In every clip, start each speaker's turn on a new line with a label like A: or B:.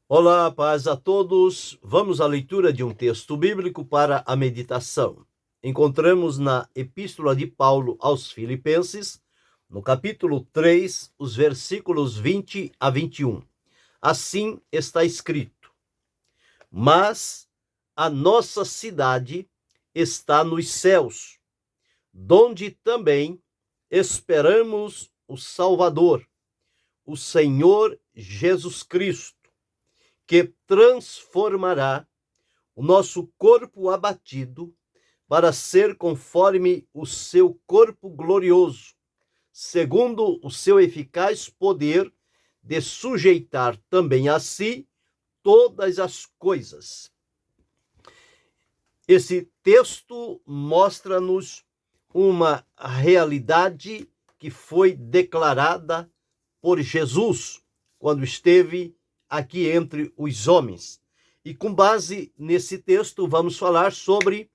A: Olá, paz a todos. Vamos à leitura de um texto bíblico para a meditação. Encontramos na Epístola de Paulo aos Filipenses, no capítulo 3, os versículos 20 a 21. Assim está escrito: Mas a nossa cidade está nos céus, donde também esperamos o Salvador, o Senhor Jesus Cristo, que transformará o nosso corpo abatido para ser conforme o seu corpo glorioso, segundo o seu eficaz poder de sujeitar também a si todas as coisas. Esse texto mostra-nos uma realidade que foi declarada por Jesus quando esteve aqui entre os homens. E com base nesse texto, vamos falar sobre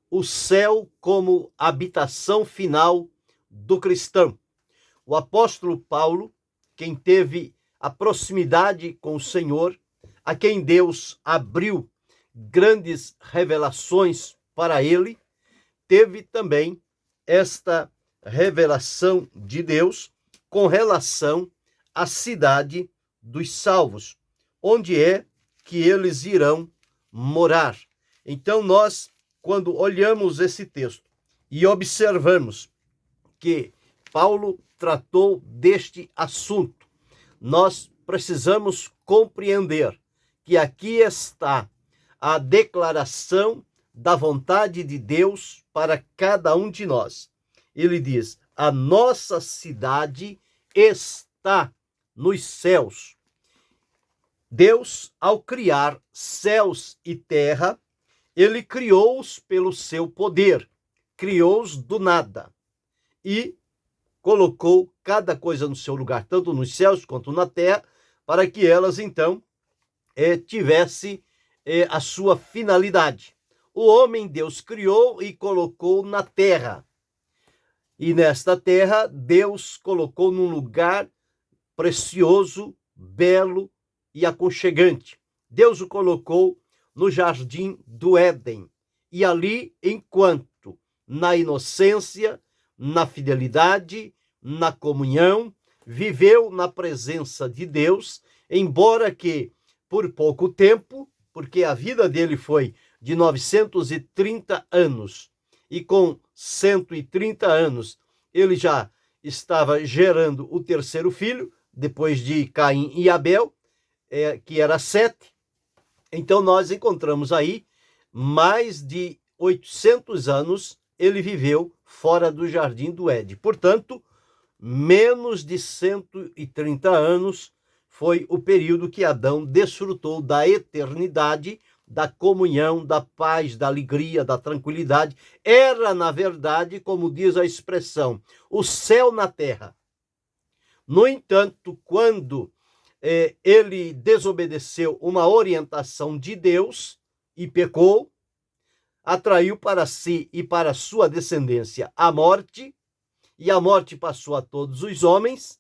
A: o céu como habitação final do cristão. O apóstolo Paulo, quem teve a proximidade com o Senhor, a quem Deus abriu grandes revelações para ele, teve também esta revelação de Deus com relação à cidade dos salvos, onde é que eles irão morar. Então nós, quando olhamos esse texto e observamos que Paulo tratou deste assunto, nós precisamos compreender que aqui está a declaração da vontade de Deus para cada um de nós. Ele diz: a nossa cidade está nos céus. Deus, ao criar céus e terra, ele criou-os pelo seu poder, criou-os do nada e colocou cada coisa no seu lugar, tanto nos céus quanto na terra, para que elas então tivesse a sua finalidade. O homem Deus criou e colocou na terra. E nesta terra, Deus colocou num lugar precioso, belo e aconchegante. Deus o colocou no jardim do Éden. E ali, enquanto na inocência, na fidelidade, na comunhão, viveu na presença de Deus, embora que por pouco tempo, porque a vida dele foi de 930 anos, e com 130 anos ele já estava gerando o terceiro filho, depois de Caim e Abel, que era Sete. Então nós encontramos aí mais de 800 anos ele viveu fora do jardim do Éden. Portanto, menos de 130 anos foi o período que Adão desfrutou da eternidade, da comunhão, da paz, da alegria, da tranquilidade. Era, na verdade, como diz a expressão, o céu na terra. No entanto, quando ele desobedeceu uma orientação de Deus e pecou, atraiu para si e para sua descendência a morte, e a morte passou a todos os homens.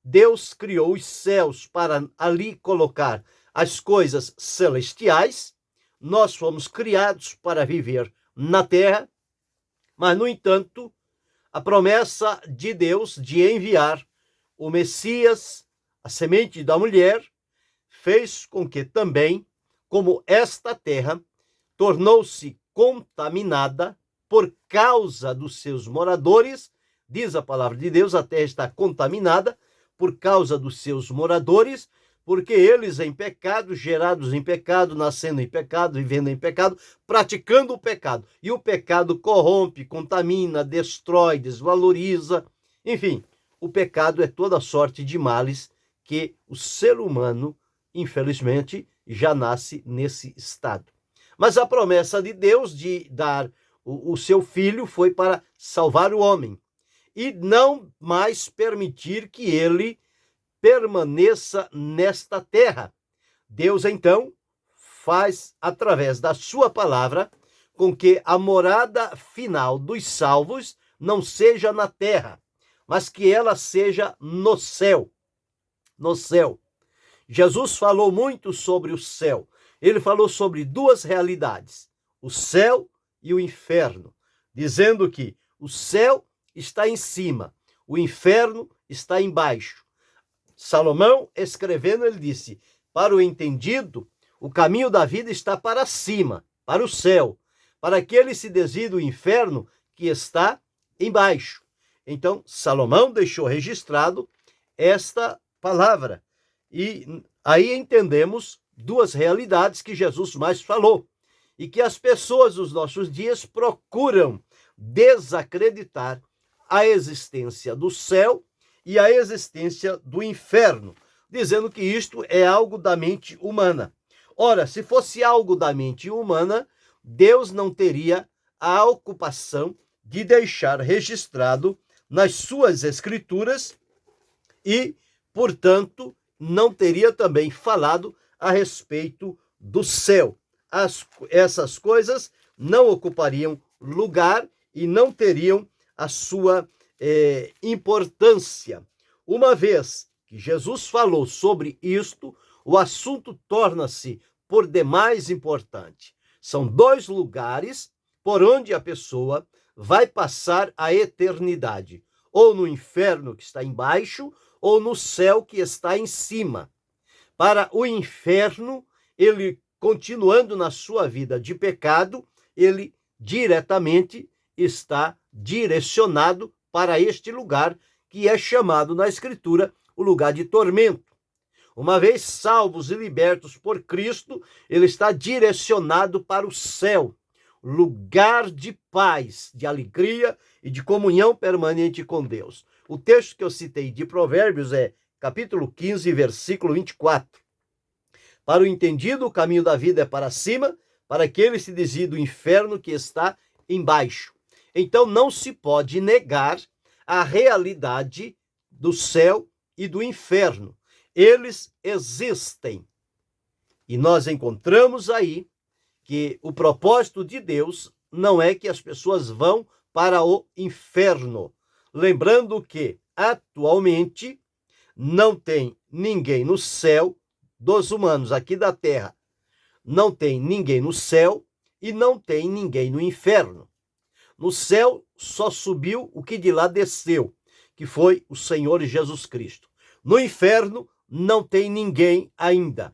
A: Deus criou os céus para ali colocar as coisas celestiais. Nós fomos criados para viver na terra, mas, no entanto, a promessa de Deus de enviar o Messias, a semente da mulher, fez com que também, como esta terra tornou-se contaminada por causa dos seus moradores, diz a palavra de Deus, a terra está contaminada por causa dos seus moradores, porque eles em pecado, gerados em pecado, nascendo em pecado, vivendo em pecado, praticando o pecado. E o pecado corrompe, contamina, destrói, desvaloriza. Enfim, o pecado é toda sorte de males que o ser humano, infelizmente, já nasce nesse estado. Mas a promessa de Deus de dar o seu filho foi para salvar o homem e não mais permitir que ele permaneça nesta terra. Deus, então, faz, através da sua palavra, com que a morada final dos salvos não seja na terra, mas que ela seja no céu. No céu. Jesus falou muito sobre o céu. Ele falou sobre duas realidades, o céu e o inferno, dizendo que o céu está em cima, o inferno está embaixo. Salomão, escrevendo, ele disse: para o entendido, o caminho da vida está para cima, para o céu. Para aquele se desvia do inferno, que está embaixo. Então, Salomão deixou registrado esta palavra. E aí entendemos duas realidades que Jesus mais falou e que as pessoas dos nossos dias procuram desacreditar a existência do céu e a existência do inferno, dizendo que isto é algo da mente humana. Ora, se fosse algo da mente humana, Deus não teria a ocupação de deixar registrado nas suas escrituras e, portanto, não teria também falado a respeito do céu. Essas coisas não ocupariam lugar e não teriam a sua importância. Uma vez que Jesus falou sobre isto, o assunto torna-se por demais importante. São dois lugares por onde a pessoa vai passar a eternidade, ou no inferno que está embaixo, ou no céu que está em cima. Para o inferno, ele, continuando na sua vida de pecado, ele diretamente está direcionado para este lugar que é chamado na Escritura o lugar de tormento. Uma vez salvos e libertos por Cristo, ele está direcionado para o céu, lugar de paz, de alegria e de comunhão permanente com Deus. O texto que eu citei de Provérbios é capítulo 15, versículo 24. Para o entendido, o caminho da vida é para cima, para aquele se desvia do inferno que está embaixo. Então não se pode negar a realidade do céu e do inferno. Eles existem. E nós encontramos aí que o propósito de Deus não é que as pessoas vão para o inferno. Lembrando que, atualmente, não tem ninguém no céu dos humanos aqui da terra. Não tem ninguém no céu e não tem ninguém no inferno. No céu só subiu o que de lá desceu, que foi o Senhor Jesus Cristo. No inferno não tem ninguém ainda.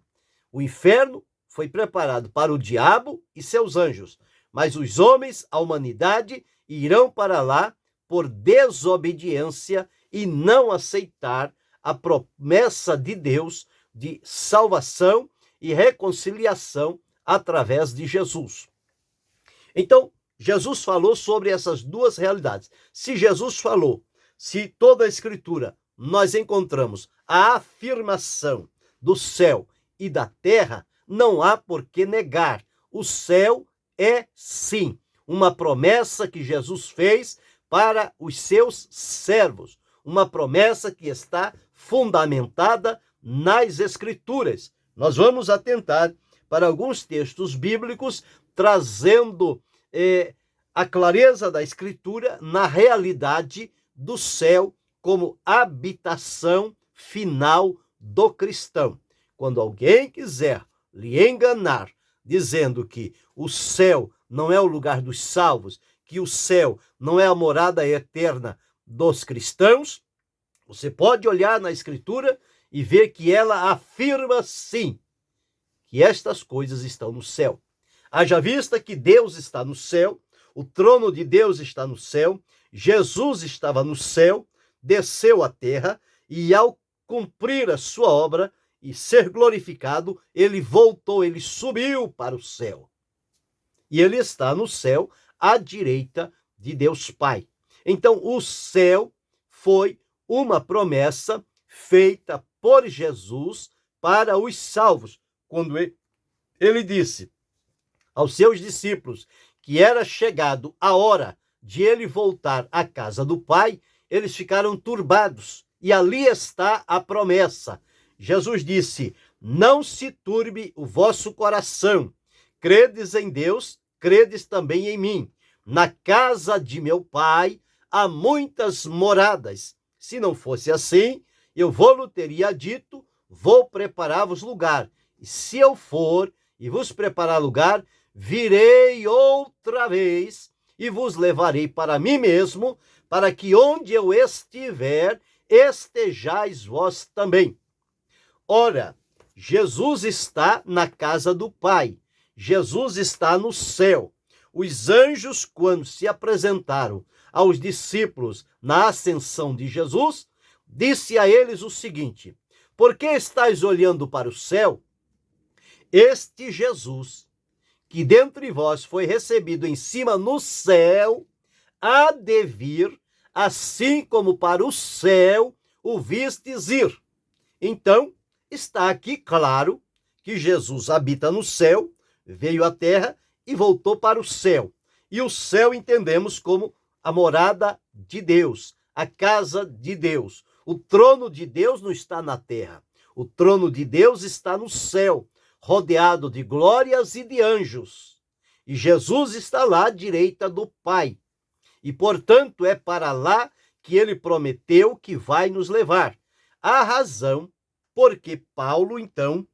A: O inferno foi preparado para o diabo e seus anjos, mas os homens, a humanidade, irão para lá por desobediência e não aceitar a promessa de Deus de salvação e reconciliação através de Jesus. Então, Jesus falou sobre essas duas realidades. Se Jesus falou, se toda a Escritura nós encontramos a afirmação do céu e da terra, não há por que negar. O céu é, sim, uma promessa que Jesus fez para os seus servos. Uma promessa que está fundamentada nas Escrituras. Nós vamos atentar para alguns textos bíblicos trazendo a clareza da Escritura na realidade do céu como habitação final do cristão. Quando alguém quiser lhe enganar, dizendo que o céu não é o lugar dos salvos, que o céu não é a morada eterna dos cristãos, você pode olhar na Escritura e ver que ela afirma sim que estas coisas estão no céu. Haja vista que Deus está no céu, o trono de Deus está no céu, Jesus estava no céu, desceu à terra e ao cumprir a sua obra e ser glorificado, ele voltou, ele subiu para o céu. E ele está no céu à direita de Deus Pai. Então o céu foi uma promessa feita por Jesus para os salvos, quando ele disse aos seus discípulos que era chegado a hora de ele voltar à casa do Pai, eles ficaram turbados. E ali está a promessa. Jesus disse: não se turbe o vosso coração. Credes em Deus, credes também em mim. Na casa de meu Pai há muitas moradas. Se não fosse assim, eu vou-lhe teria dito, vou preparar-vos lugar. E se eu for e vos preparar lugar, virei outra vez e vos levarei para mim mesmo, para que onde eu estiver, estejais vós também. Ora, Jesus está na casa do Pai. Jesus está no céu. Os anjos, quando se apresentaram aos discípulos na ascensão de Jesus, disse a eles o seguinte: por que estáis olhando para o céu? Este Jesus, que dentre vós foi recebido em cima no céu, há de vir, assim como para o céu o vistes ir. Então, está aqui claro que Jesus habita no céu, veio à terra e voltou para o céu. E o céu entendemos como a morada de Deus, a casa de Deus. O trono de Deus não está na terra. O trono de Deus está no céu, rodeado de glórias e de anjos. E Jesus está lá à direita do Pai. E, portanto, é para lá que ele prometeu que vai nos levar. A razão porque Paulo, então,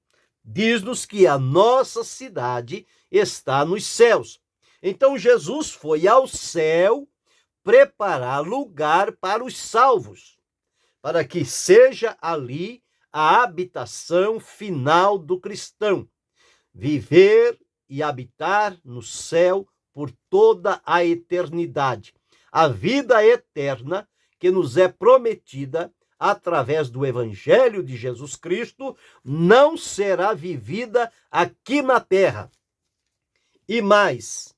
A: diz-nos que a nossa cidade está nos céus. Então, Jesus foi ao céu preparar lugar para os salvos, para que seja ali a habitação final do cristão, viver e habitar no céu por toda a eternidade. A vida eterna que nos é prometida através do Evangelho de Jesus Cristo não será vivida aqui na terra. E mais,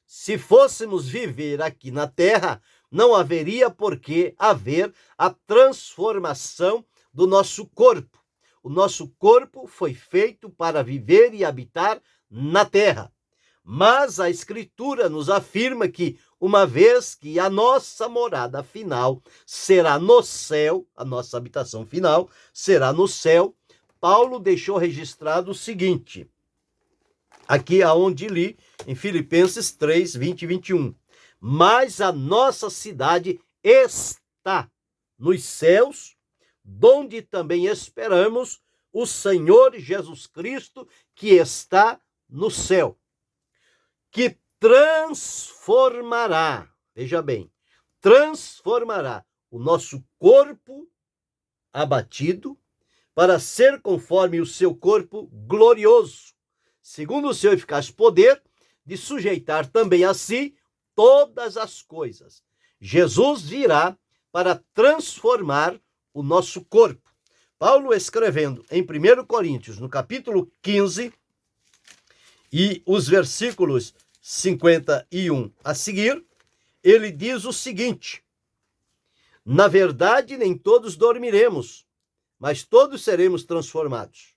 A: se fôssemos viver aqui na terra, não haveria por que haver a transformação do nosso corpo. O nosso corpo foi feito para viver e habitar na terra. Mas a Escritura nos afirma que, uma vez que a nossa morada final será no céu, a nossa habitação final será no céu, Paulo deixou registrado o seguinte, aqui aonde li, em Filipenses 3, 20 e 21. Mas a nossa cidade está nos céus, donde também esperamos o Senhor Jesus Cristo, que está no céu, que transformará, veja bem, transformará o nosso corpo abatido para ser conforme o seu corpo glorioso, segundo o seu eficaz poder de sujeitar também a si todas as coisas. Jesus virá para transformar o nosso corpo. Paulo, escrevendo em 1 Coríntios, no capítulo 15, e os versículos 51 a seguir, ele diz o seguinte: na verdade, nem todos dormiremos, mas todos seremos transformados.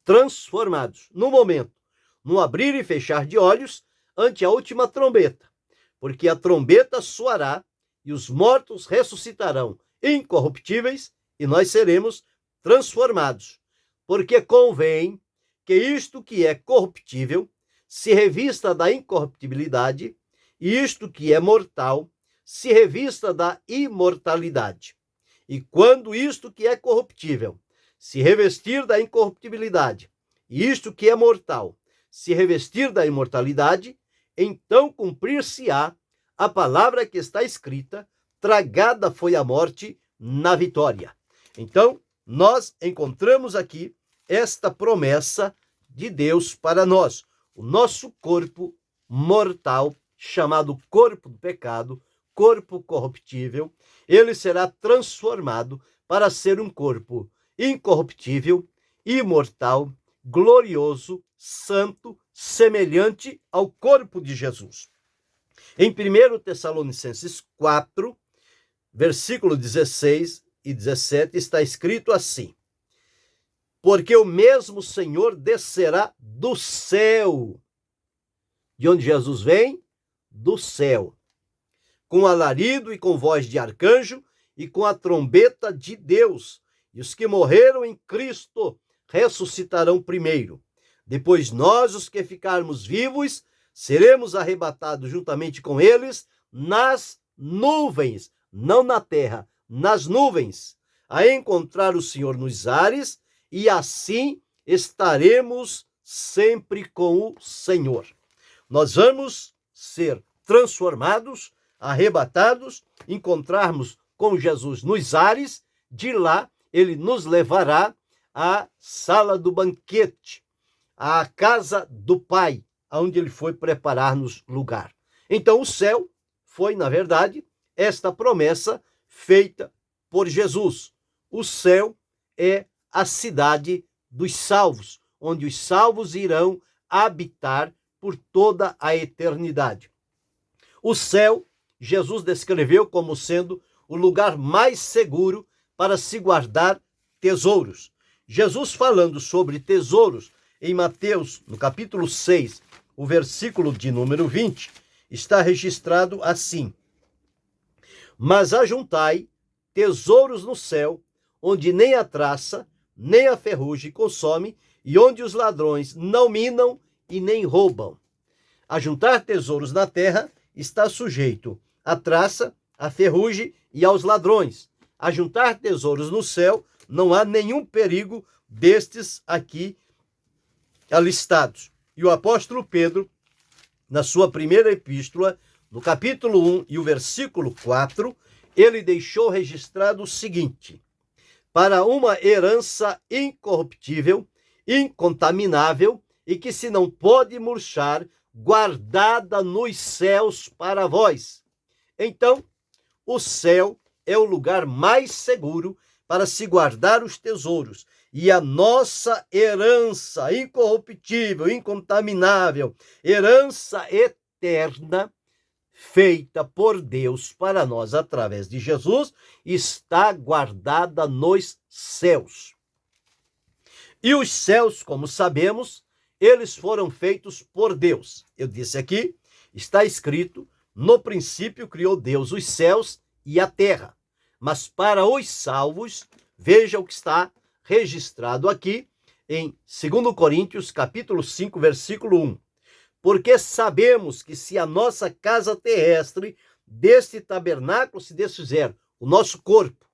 A: Transformados, no momento, no abrir e fechar de olhos, ante a última trombeta, porque a trombeta soará e os mortos ressuscitarão incorruptíveis e nós seremos transformados, porque convém que isto que é corruptível se revista da incorruptibilidade e isto que é mortal se revista da imortalidade. E quando isto que é corruptível se revestir da incorruptibilidade e isto que é mortal se revestir da imortalidade, então cumprir-se-á a palavra que está escrita: tragada foi a morte na vitória. Então, nós encontramos aqui esta promessa de Deus para nós. O nosso corpo mortal, chamado corpo do pecado, corpo corruptível, ele será transformado para ser um corpo incorruptível, imortal, glorioso, santo, semelhante ao corpo de Jesus. Em 1 Tessalonicenses 4, versículo 16 e 17, está escrito assim: porque o mesmo Senhor descerá do céu. De onde Jesus vem? Do céu. Com alarido e com voz de arcanjo e com a trombeta de Deus. E os que morreram em Cristo ressuscitarão primeiro. Depois nós, os que ficarmos vivos, seremos arrebatados juntamente com eles nas nuvens, não na terra, nas nuvens, a encontrar o Senhor nos ares, e assim estaremos sempre com o Senhor. Nós vamos ser transformados, arrebatados, encontrarmos com Jesus nos ares, de lá ele nos levará à sala do banquete, à casa do Pai, onde ele foi preparar-nos lugar. Então o céu foi, na verdade, esta promessa feita por Jesus. O céu é a cidade dos salvos, onde os salvos irão habitar por toda a eternidade. O céu, Jesus descreveu como sendo o lugar mais seguro para se guardar tesouros. Jesus, falando sobre tesouros, em Mateus, no capítulo 6, o versículo de número 20, está registrado assim: mas ajuntai tesouros no céu, onde nem a traça, nem a ferrugem consome, e onde os ladrões não minam e nem roubam. Ajuntar tesouros na terra está sujeito à traça, à ferrugem e aos ladrões. Ajuntar tesouros no céu, não há nenhum perigo destes aqui alistados. E o apóstolo Pedro, na sua primeira epístola, no capítulo 1 e o versículo 4, ele deixou registrado o seguinte: para uma herança incorruptível, incontaminável e que se não pode murchar, guardada nos céus para vós. Então, o céu é o lugar mais seguro para se guardar os tesouros, e a nossa herança incorruptível, incontaminável, herança eterna, feita por Deus para nós através de Jesus, está guardada nos céus. E os céus, como sabemos, eles foram feitos por Deus. Eu disse aqui, está escrito, no princípio criou Deus os céus e a terra. Mas para os salvos, veja o que está registrado aqui em 2 Coríntios, capítulo 5, versículo 1. Porque sabemos que se a nossa casa terrestre deste tabernáculo se desfizer, o nosso corpo,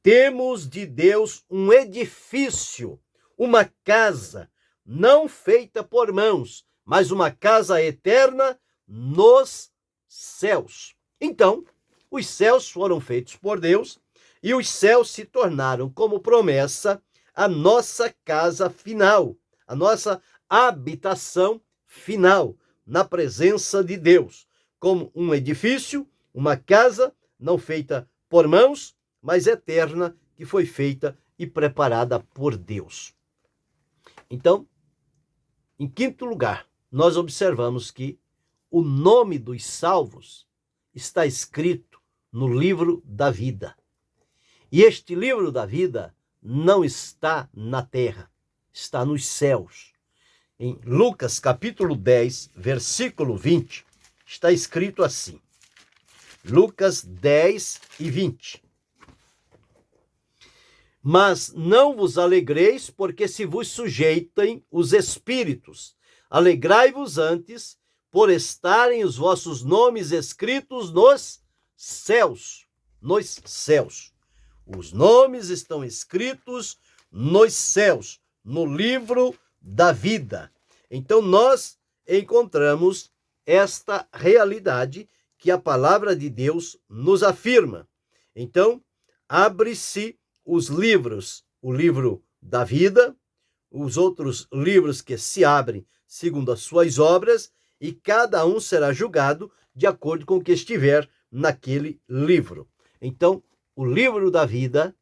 A: temos de Deus um edifício, uma casa, não feita por mãos, mas uma casa eterna nos céus. Então, os céus foram feitos por Deus e os céus se tornaram, como promessa, a nossa casa final, a nossa habitação final, na presença de Deus, como um edifício, uma casa não feita por mãos, mas eterna, que foi feita e preparada por Deus. Então, em quinto lugar, nós observamos que o nome dos salvos está escrito no livro da vida. E este livro da vida não está na terra, está nos céus. Em Lucas capítulo 10, versículo 20, está escrito assim. Lucas 10 e 20. Mas não vos alegreis, porque se vos sujeitem os espíritos. Alegrai-vos antes, por estarem os vossos nomes escritos nos céus. Nos céus. Os nomes estão escritos nos céus, no livro da vida. Então nós encontramos esta realidade que a palavra de Deus nos afirma. Então, abre-se os livros, o livro da vida, os outros livros que se abrem segundo as suas obras, e cada um será julgado de acordo com o que estiver naquele livro. Então, o livro da vida,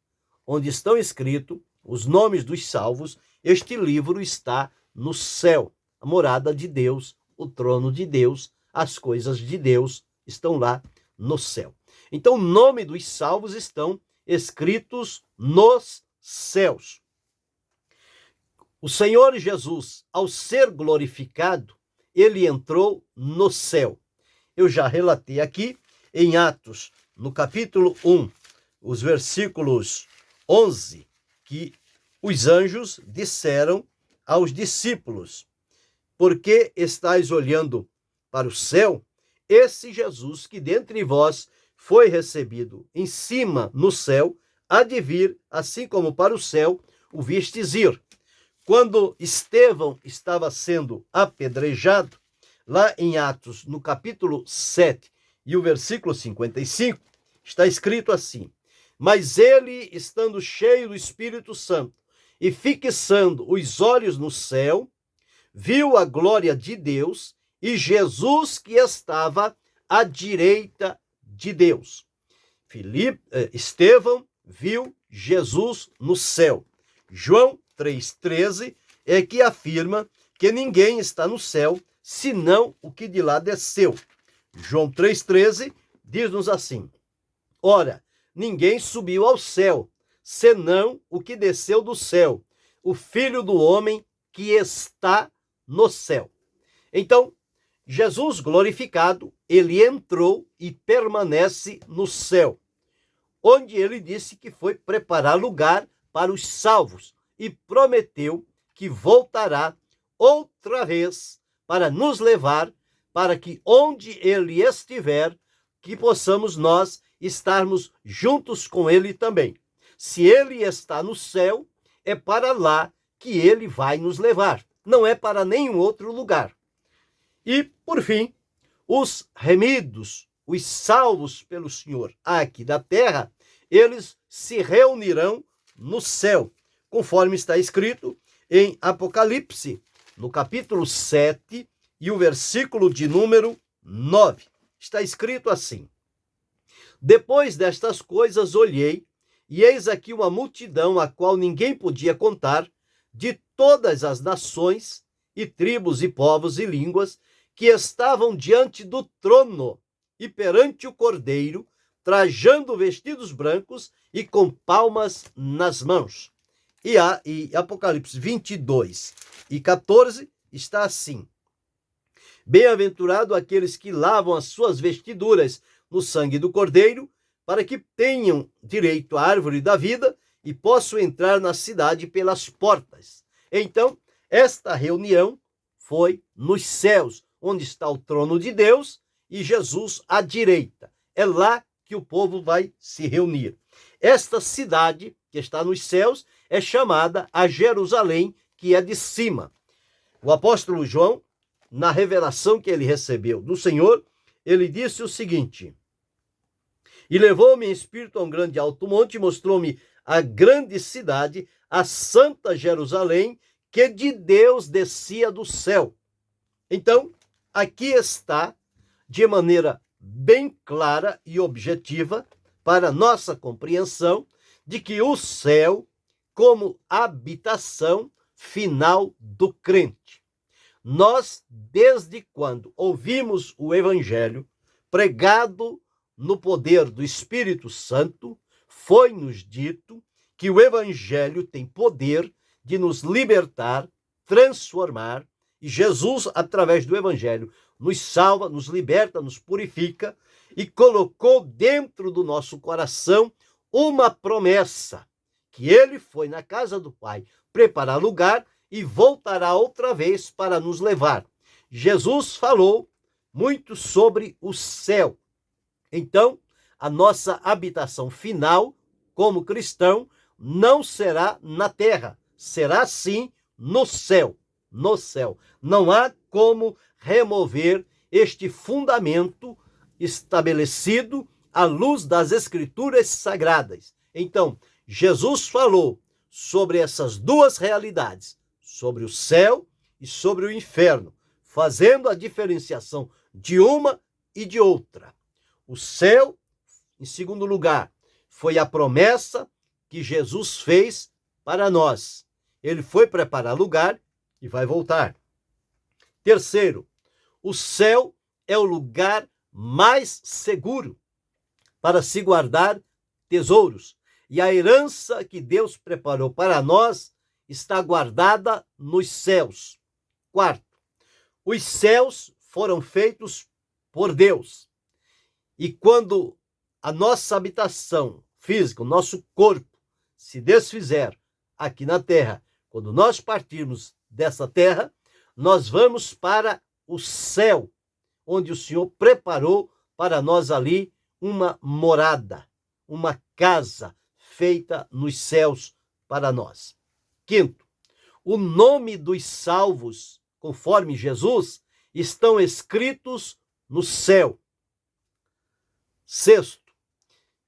A: onde estão escritos os nomes dos salvos, este livro está no céu, a morada de Deus, o trono de Deus, as coisas de Deus estão lá no céu. Então, o nome dos salvos estão escritos nos céus. O Senhor Jesus, ao ser glorificado, ele entrou no céu. Eu já relatei aqui em Atos, no capítulo 1, os versículos 11, que os anjos disseram aos discípulos: por que estáis olhando para o céu? Esse Jesus que dentre vós foi recebido em cima no céu, há de vir, assim como para o céu, o vistes ir. Quando Estevão estava sendo apedrejado, lá em Atos, no capítulo 7 e o versículo 55, está escrito assim: mas ele, estando cheio do Espírito Santo e fixando os olhos no céu, viu a glória de Deus e Jesus que estava à direita de Deus. Estevão viu Jesus no céu. João 3,13 é que afirma que ninguém está no céu senão o que de lá desceu. João 3,13 diz-nos assim: ora, ninguém subiu ao céu, senão o que desceu do céu, o Filho do homem que está no céu. Então, Jesus glorificado, ele entrou e permanece no céu, onde ele disse que foi preparar lugar para os salvos e prometeu que voltará outra vez para nos levar, para que onde ele estiver, que possamos nós estarmos juntos com ele também. Se ele está no céu, é para lá que ele vai nos levar, não é para nenhum outro lugar. E, por fim, os remidos, os salvos pelo Senhor aqui da terra, eles se reunirão no céu, conforme está escrito em Apocalipse, no capítulo 7 e o versículo de número 9. Está escrito assim: depois destas coisas olhei, e eis aqui uma multidão a qual ninguém podia contar, de todas as nações e tribos e povos e línguas, que estavam diante do trono e perante o Cordeiro, trajando vestidos brancos e com palmas nas mãos. E Apocalipse 22 e 14 está assim: bem-aventurado aqueles que lavam as suas vestiduras no sangue do Cordeiro, para que tenham direito à árvore da vida e possam entrar na cidade pelas portas. Então, esta reunião foi nos céus, onde está o trono de Deus e Jesus à direita. É lá que o povo vai se reunir. Esta cidade que está nos céus é chamada a Jerusalém, que é de cima. O apóstolo João, na revelação que ele recebeu do Senhor, ele disse o seguinte: e levou-me em espírito a um grande alto monte e mostrou-me a grande cidade, a santa Jerusalém, que de Deus descia do céu. Então, aqui está, de maneira bem clara e objetiva, para nossa compreensão, de que o céu, como habitação final do crente. Nós, desde quando ouvimos o Evangelho pregado no poder do Espírito Santo, foi-nos dito que o Evangelho tem poder de nos libertar, transformar, e Jesus, através do Evangelho, nos salva, nos liberta, nos purifica e colocou dentro do nosso coração uma promessa, que ele foi na casa do Pai preparar lugar e voltará outra vez para nos levar. Jesus falou muito sobre o céu. Então, a nossa habitação final, como cristão, não será na terra, será sim no céu. No céu. Não há como remover este fundamento estabelecido à luz das Escrituras Sagradas. Então, Jesus falou sobre essas duas realidades, sobre o céu e sobre o inferno, fazendo a diferenciação de uma e de outra. O céu, em segundo lugar, foi a promessa que Jesus fez para nós. Ele foi preparar lugar e vai voltar. Terceiro, o céu é o lugar mais seguro para se guardar tesouros. E a herança que Deus preparou para nós está guardada nos céus. Quarto, os céus foram feitos por Deus. E quando a nossa habitação física, o nosso corpo, se desfizer aqui na terra, quando nós partirmos dessa terra, nós vamos para o céu, onde o Senhor preparou para nós ali uma morada, uma casa feita nos céus para nós. Quinto, o nome dos salvos, conforme Jesus, estão escritos no céu. Sexto,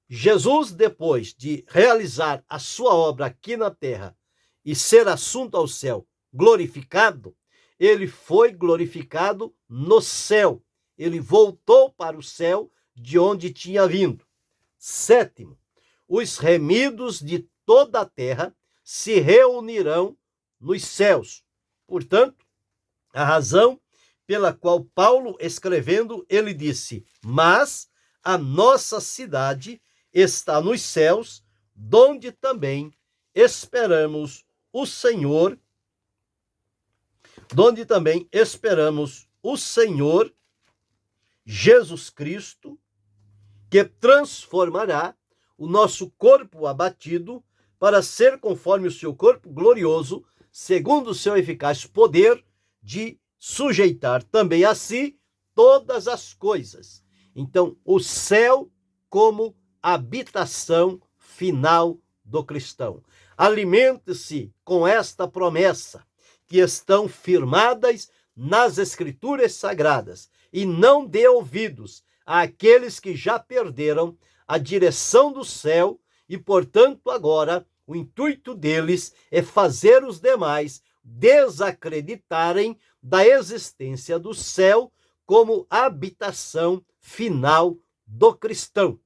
A: Jesus, depois de realizar a sua obra aqui na terra e ser assunto ao céu, glorificado, ele foi glorificado no céu. Ele voltou para o céu de onde tinha vindo. Sétimo, os remidos de toda a terra se reunirão nos céus. Portanto, a razão pela qual Paulo, escrevendo, ele disse: mas a nossa cidade está nos céus, donde também esperamos o Senhor, Jesus Cristo, que transformará o nosso corpo abatido para ser conforme o seu corpo glorioso, segundo o seu eficaz poder de sujeitar também a si todas as coisas. Então, o céu como habitação final do cristão. Alimente-se com esta promessa, que estão firmadas nas Escrituras Sagradas, e não dê ouvidos àqueles que já perderam a direção do céu e, portanto, agora o intuito deles é fazer os demais desacreditarem da existência do céu como habitação final do cristão.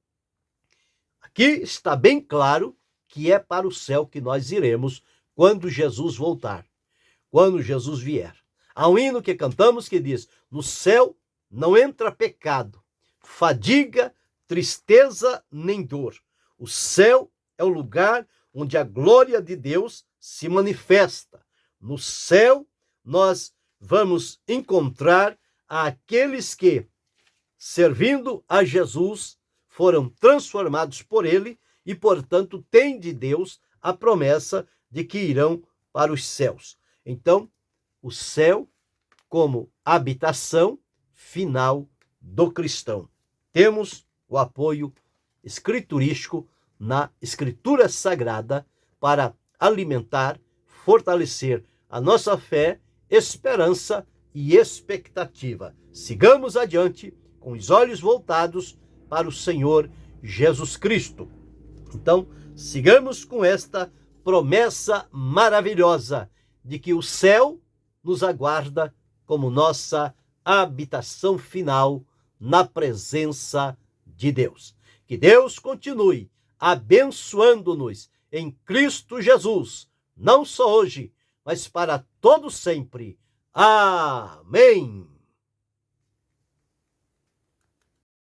A: Aqui está bem claro que é para o céu que nós iremos quando Jesus voltar, quando Jesus vier. Há um hino que cantamos que diz: no céu não entra pecado, fadiga, tristeza nem dor. O céu é o lugar onde a glória de Deus se manifesta. No céu nós vamos encontrar aqueles que, servindo a Jesus, foram transformados por ele e, portanto, têm de Deus a promessa de que irão para os céus. Então, o céu como habitação final do cristão. Temos o apoio escriturístico na Escritura Sagrada para alimentar, fortalecer a nossa fé, esperança e expectativa. Sigamos adiante com os olhos voltados para o Senhor Jesus Cristo. Então, sigamos com esta promessa maravilhosa de que o céu nos aguarda como nossa habitação final na presença de Deus. Que Deus continue abençoando-nos em Cristo Jesus, não só hoje, mas para todo sempre. Amém.